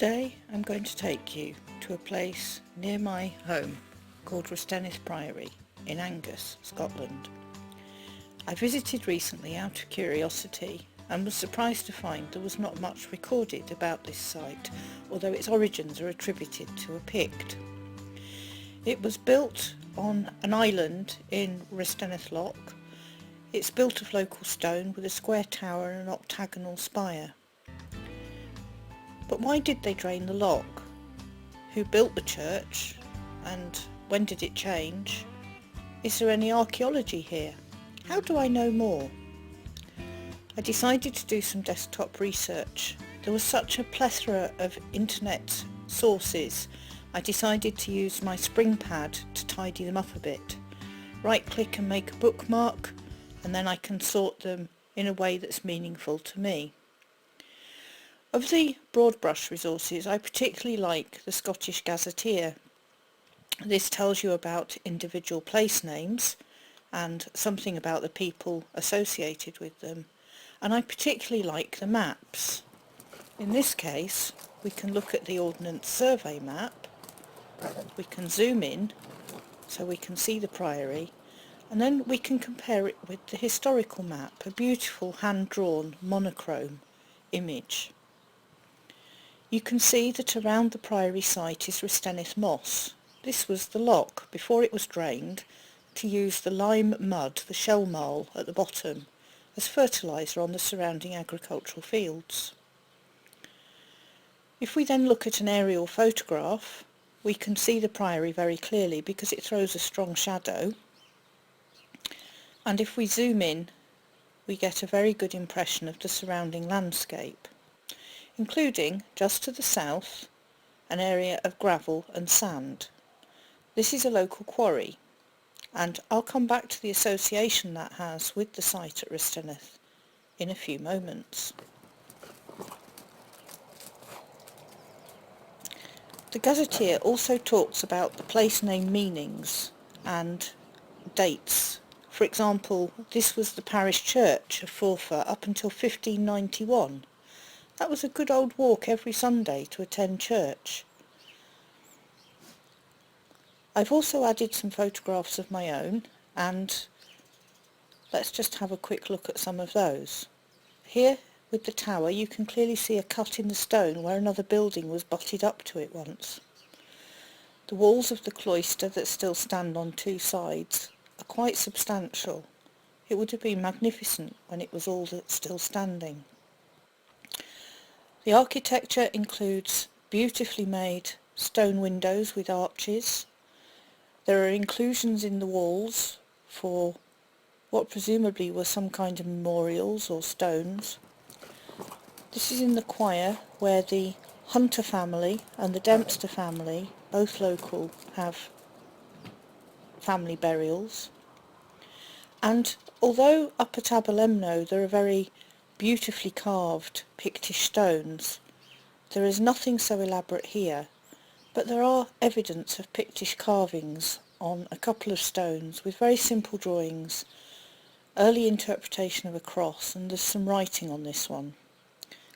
Today I'm going to take you to a place near my home called Restenneth Priory in Angus, Scotland. I visited recently out of curiosity and was surprised to find there was not much recorded about this site, although its origins are attributed to a Pict. It was built on an island in Restenneth Loch. It's built of local stone with a square tower and an octagonal spire. But why did they drain the loch? Who built the church? And when did it change? Is there any archaeology here? How do I know more? I decided to do some desktop research. There was such a plethora of internet sources. I decided to use my spring pad to tidy them up a bit. Right click and make a bookmark, and then I can sort them in a way that's meaningful to me. Of the broad brush resources, I particularly like the Scottish Gazetteer. This tells you about individual place names and something about the people associated with them. And I particularly like the maps. In this case, we can look at the Ordnance Survey map. We can zoom in so we can see the priory, and then we can compare it with the historical map, a beautiful hand-drawn monochrome image. You can see that around the priory site is Restenneth moss. This was the loch before it was drained to use the lime mud, the shell marl at the bottom, as fertiliser on the surrounding agricultural fields. If we then look at an aerial photograph, we can see the priory very clearly because it throws a strong shadow. And if we zoom in, we get a very good impression of the surrounding landscape, including, just to the south, an area of gravel and sand. This is a local quarry, and I'll come back to the association that has with the site at Restenneth in a few moments. The Gazetteer also talks about the place name meanings and dates. For example, this was the parish church of Forfar up until 1591. That was a good old walk every Sunday to attend church. I've also added some photographs of my own, and let's just have a quick look at some of those. Here with the tower you can clearly see a cut in the stone where another building was butted up to it once. The walls of the cloister that still stand on two sides are quite substantial. It would have been magnificent when it was all still standing. The architecture includes beautifully made stone windows with arches. There are inclusions in the walls for what presumably were some kind of memorials or stones. This is in the choir where the Hunter family and the Dempster family, both local, have family burials. And although up at Aberlemno there are very beautifully carved Pictish stones, there is nothing so elaborate here, but there are evidence of Pictish carvings on a couple of stones with very simple drawings, early interpretation of a cross, and there's some writing on this one.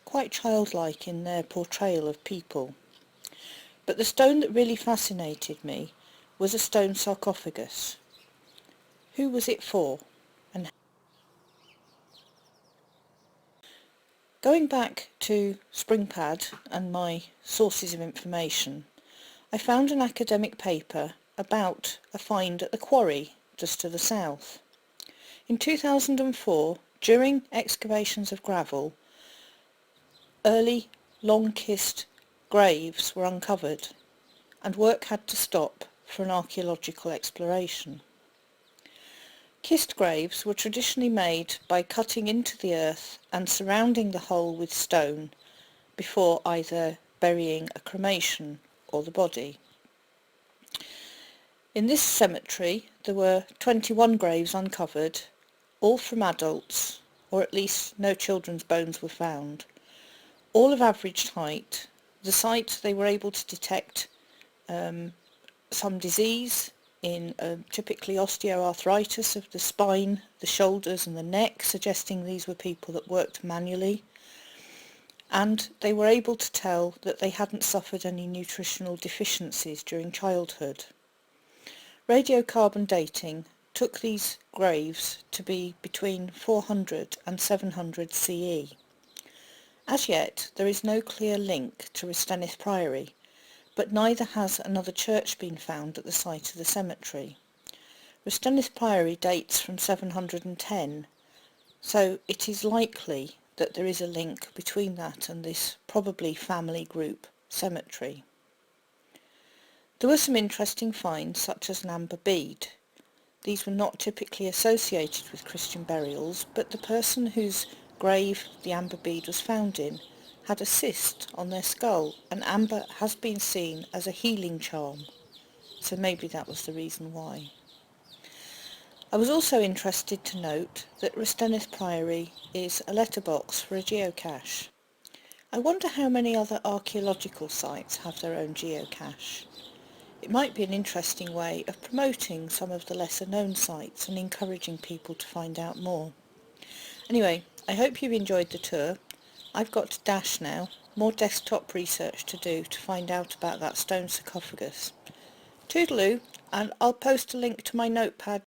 Quite childlike in their portrayal of people. But the stone that really fascinated me was a stone sarcophagus. Who was it for? And going back to Springpad and my sources of information, I found an academic paper about a find at the quarry just to the south. In 2004, during excavations of gravel, early long-kissed graves were uncovered, and work had to stop for an archaeological exploration. Kissed graves were traditionally made by cutting into the earth and surrounding the hole with stone before either burying a cremation or the body. In this cemetery there were 21 graves uncovered, all from adults, or at least no children's bones were found, all of average height. The site they were able to detect some disease in typically osteoarthritis of the spine, the shoulders and the neck, suggesting these were people that worked manually. and they were able to tell that they hadn't suffered any nutritional deficiencies during childhood. Radiocarbon dating took these graves to be between 400 and 700 CE. As yet, there is no clear link to Restenneth Priory, but neither has another church been found at the site of the cemetery. Restenneth Priory dates from 710, so it is likely that there is a link between that and this probably family group cemetery. There were some interesting finds such as an amber bead. These were not typically associated with Christian burials, but the person whose grave the amber bead was found in had a cyst on their skull, and amber has been seen as a healing charm, so maybe that was the reason why. I was also interested to note that Restenneth Priory is a letterbox for a geocache. I wonder how many other archaeological sites have their own geocache. It might be an interesting way of promoting some of the lesser known sites and encouraging people to find out more. Anyway, I hope you've enjoyed the tour. I've got to dash now. More desktop research to do to find out about that stone sarcophagus. Toodaloo, and I'll post a link to my notepad